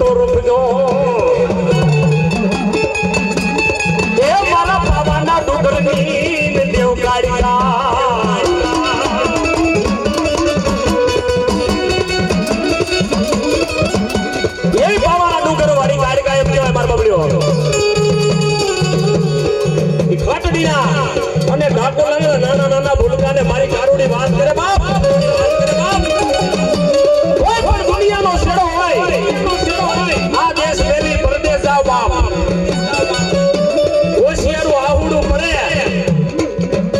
તો રૂપજો એ મારા પાવાના ડુંગરની દેવકાળિયા એ પાવાના ડુંગર વાળી કાળિકા એમ કહેવાય મારા બબલ્યો ઈ ખાટડીના અને ડાકોરના નાના નાના ભૂલકાને મારી કારુડી વાત કરે બાપ કોઈ પણ દુનિયાનો છેડો હોય આ દેશ વેલી પરદેશ જાવ બાપ હોશિયારું આવડું પડે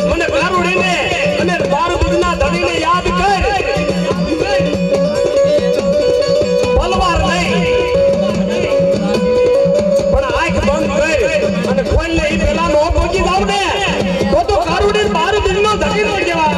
મને કારુડીને અને બારબુદના ધણીને યાદ કર પલવાર નહીં પણ આંખ બંધ કર અને ખોલને ઈ પેલા નો પહોંચી જાવ ને તો કારુડી બારબુદનો ધણી નો કહેવાય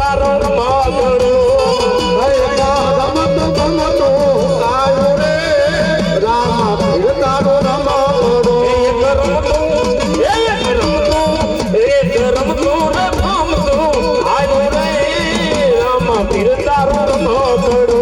તારો રમકડો રમતો ગમતો આવ્યો રે રામ પીર તારો રમકડો એક રમતું આવ્યો રે રામ પીર તારો રમકડો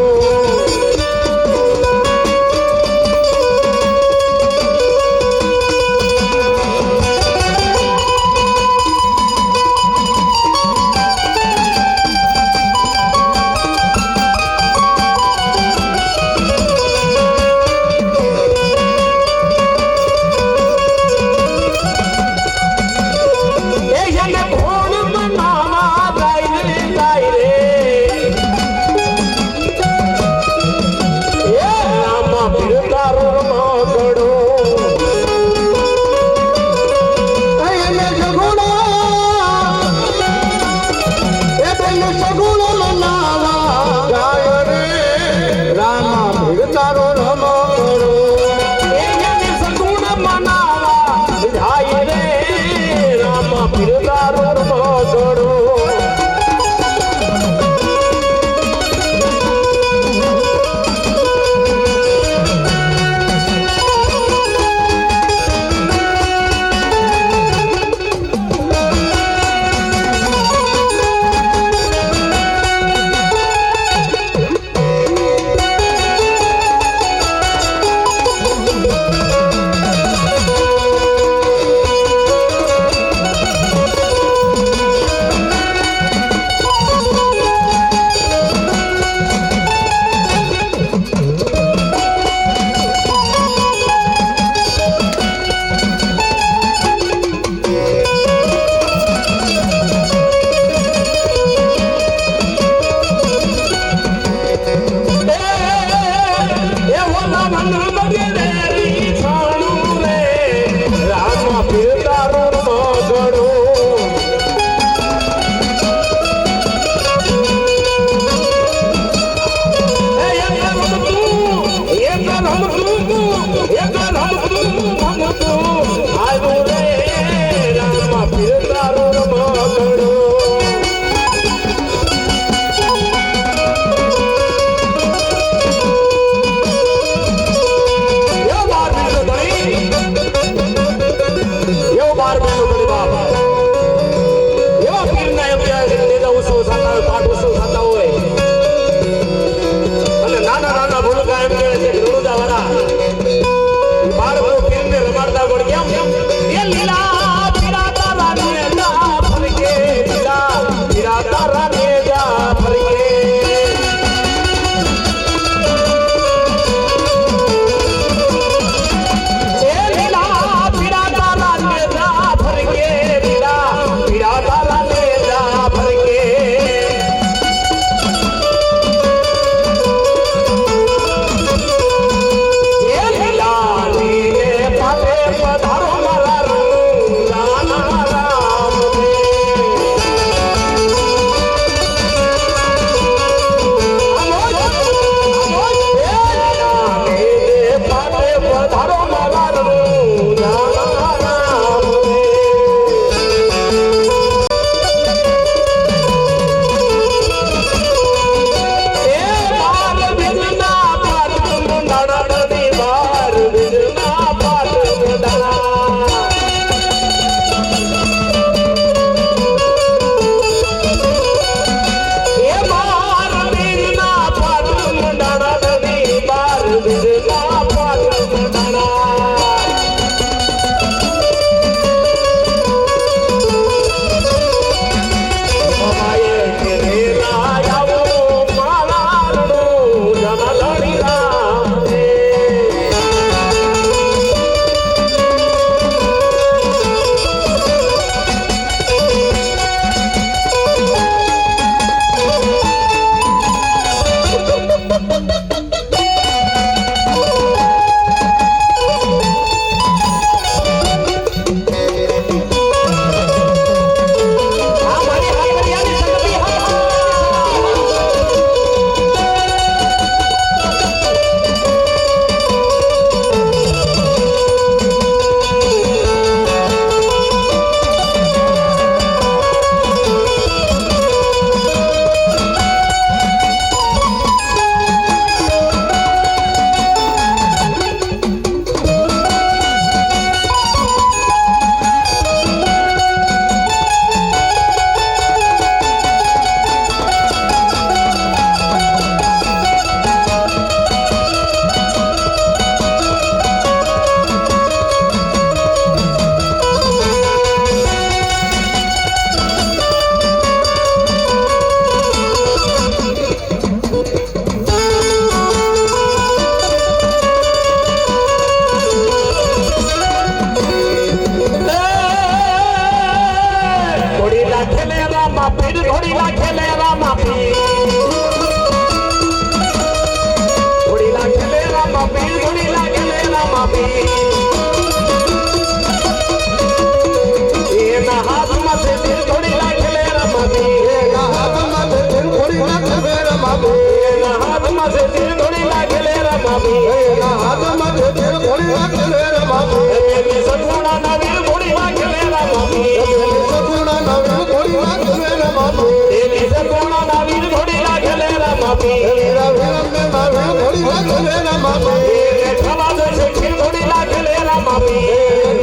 માપી એની સગુણા નવીન ઘોડીમાં ખેલેલા માપી એની સગુણા નવીન ઘોડીમાં ખેલેલા માપી એની સગુણા નવીન ઘોડીમાં ખેલેલા માપી વીરા વિરમને નવીન ઘોડીમાં ખેલેલા માપી ખવા જોઈશે ખીર ઘોડીમાં ખેલેલા માપી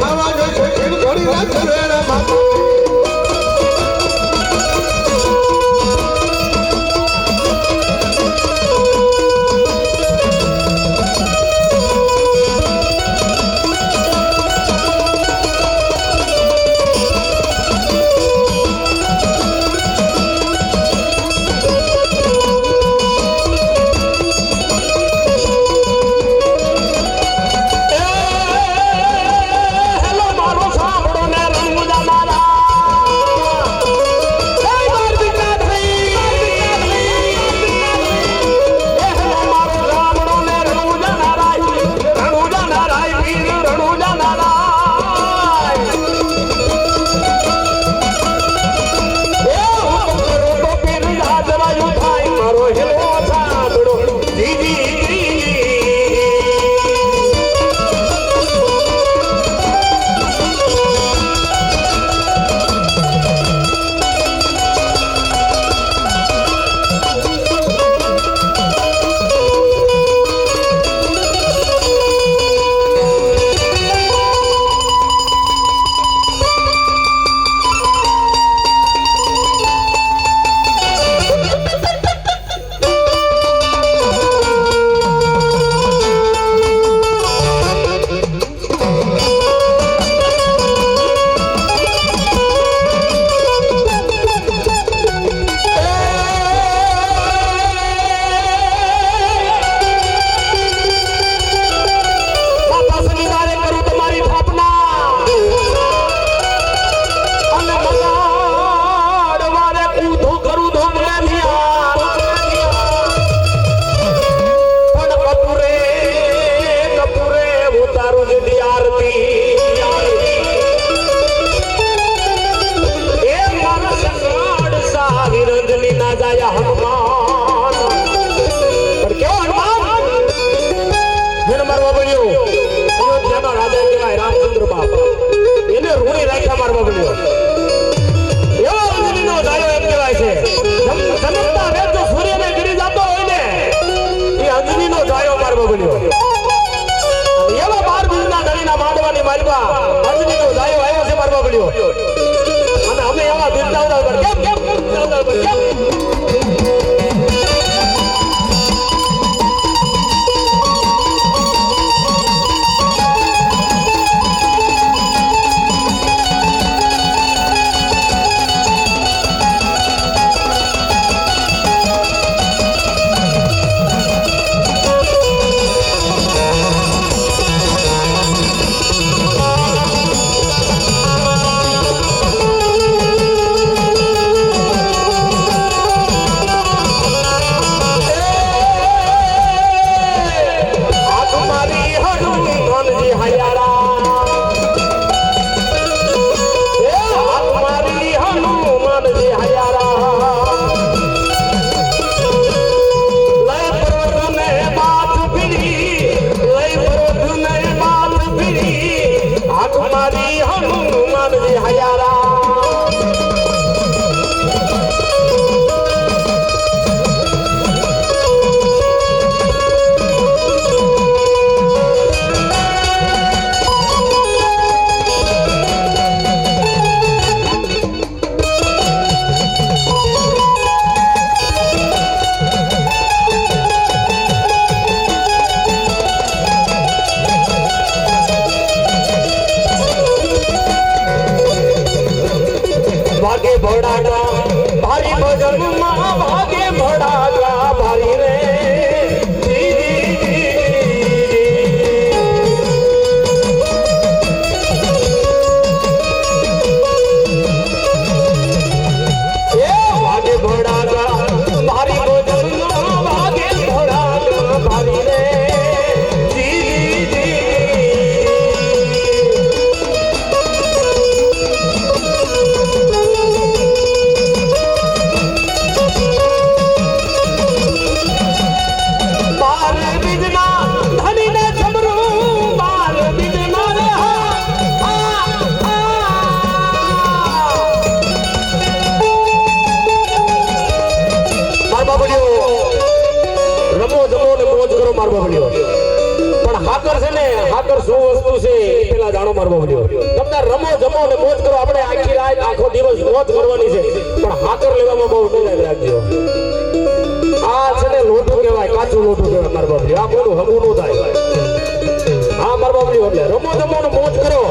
ખાવા જોઈશે ખીર ઘોડીમાં ખેલેલા માપી હેલો મારો સાંભળો ને રંગુજા મારા જય માર્દિકા થઈ હેલો મારો સાંભળો ને રંગુજા નારાય વીર રણુજા નારાય એ હુકમ કરો તો પીર હાજરાયું થાય મારો હેલો સાંભળો જીજી બાપા શનિવારે કરું તમારી સ્થાપના અને મંગળવારે ઊંધું કરું ધોમને નિયાર પણ કપૂરે ઉતારું દીધી આરતી એ મારા સંગાડ સાવી રંજની ના જાય હનુમાન પણ કેવો હનુમાન જેને મારવા બન્યો અયોધ્યાનો રાજા કહેવાય રામચંદ્ર બાપા એને રૂણી રાખ્યા મારવા બન્યો એવો અંજલીનો જાયો એમ કહેવાય છે જન્મતા વેર જો સૂર્યને ગીરી જતો હોય ને એ અંજલીનો જાયો મારવા બન્યો અને એવા 12 બીજના ધણીના માંડવાની માલવા અંજલીનો જાયો આવ્યો છે મારવા બન્યો અને અમે એવા બિરદાવડા પર કેમ બિરદાવડા પર કેમ ભાગે ભોળાગા ભારી ભજનમાં ભાગે ભોળાગા ભારી રે ભાગે ભોળાગા ભારી ભજનમાં ભાગે ભોળાગા ભારી રે પેલા જાણો મારવો પડ્યો તમને રમો જમો ને મોજ કરો આપણે આખી રાત આખો દિવસ મોજ કરવાની છે પણ હાકર લેવામાં બહુ ધ્યાન રાખજો આ છે ને લોટું કહેવાય કાચું લોટું કહેવાય મારવા પડ્યો આ મોટું હગું નું થાય હા મારવા પડ્યો એટલે રમો જમો ને મોજ કરો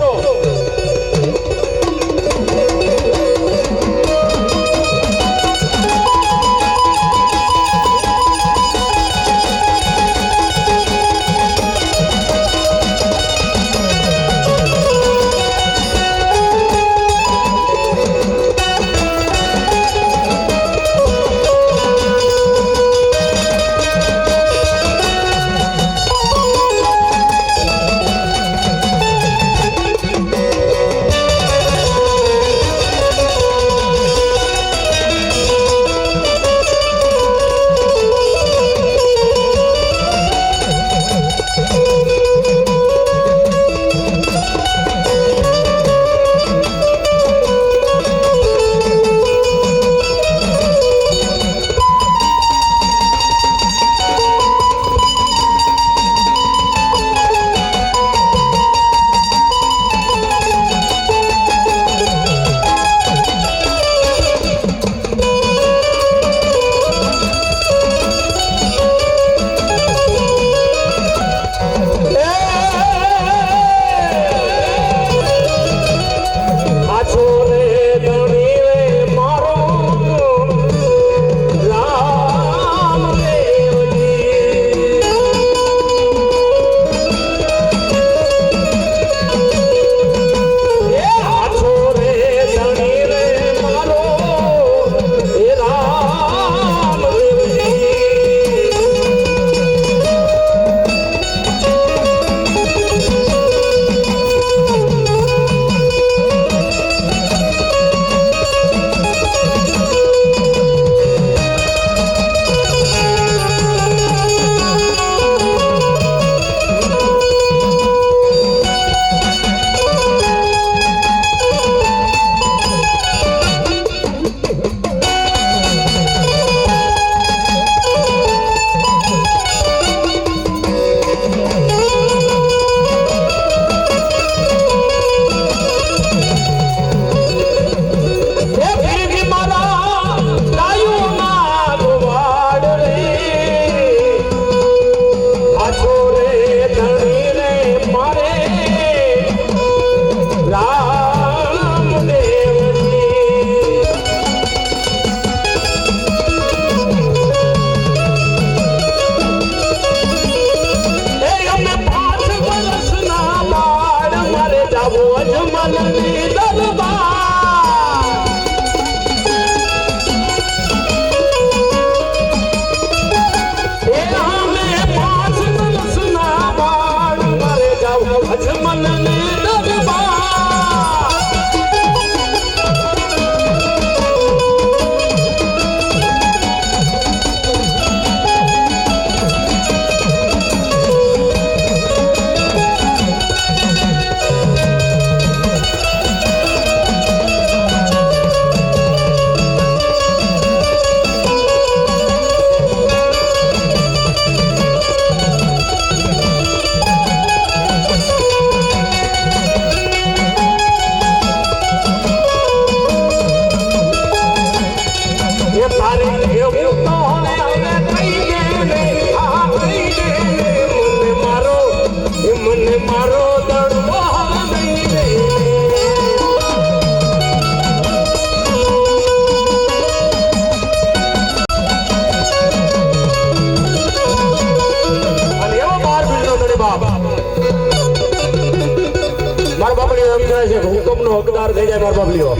હુકમનો હકદાર થઈ જાય મારા બાપલીઓ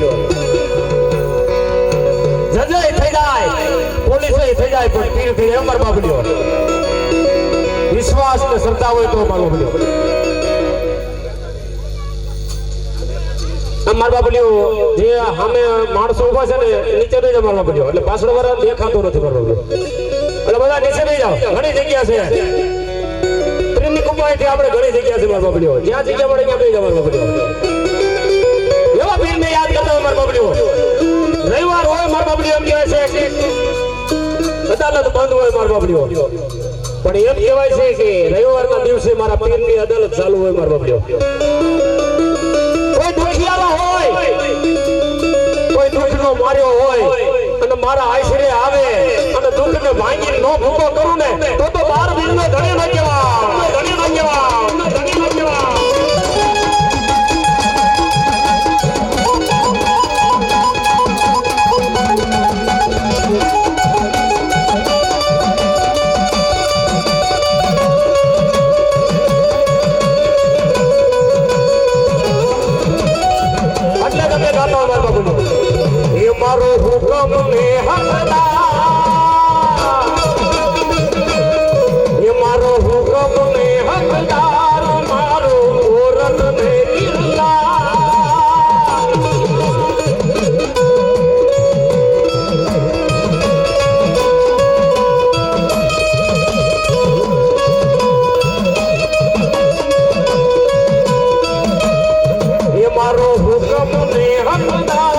જજય થઈ જાય પોલીસ થઈ જાય પણ પીર થઈ જાય મારા બાપલીઓ વિશ્વાસ ને શ્રદ્ધા હોય તો મારો બાપલીઓ મારા બાપલીઓ જે સામે માણસો ઉભા છે ને નીચે નહીં જાય મારા બાપલીઓ એટલે પાછળ વાળા દેખાતો નથી મારા બાપલીઓ એટલે બધા નીચે નહીં જાઓ ઘણી જગ્યા છે પ્રેમની કુમાઈથી આપણે ઘણી જગ્યા છે મારા બાપલીઓ જ્યાં જગ્યા મળે ત્યાં નહીં જાય મારા બાપલીઓ એવા પીરને યાદ કરતા હોય મારા બાપલીઓ રવિવાર હોય મારા બાપલીઓ એમ કહેવાય છે અદાલત બંધ હોય મારા બાપલીઓ પણ એમ કહેવાય છે કે રવિવારના દિવસે મારા પીરની અદાલત ચાલુ હોય મારા બાપલીઓ માર્યો હોય અને મારા આશરે આવે અને દુઃખને ભાંગી નો ભૂકો કરું ને તો 12 વીરનો ધણી ન કહેવાય, ધણી ન કહેવાય, ધણી ન કહેવાય. મારો હુકમ ને હકદાર, એ મારો હુકમ ને હકદાર, મારો ઓરત ને કિલ્લા. એ મારો હુકમ ને હકદાર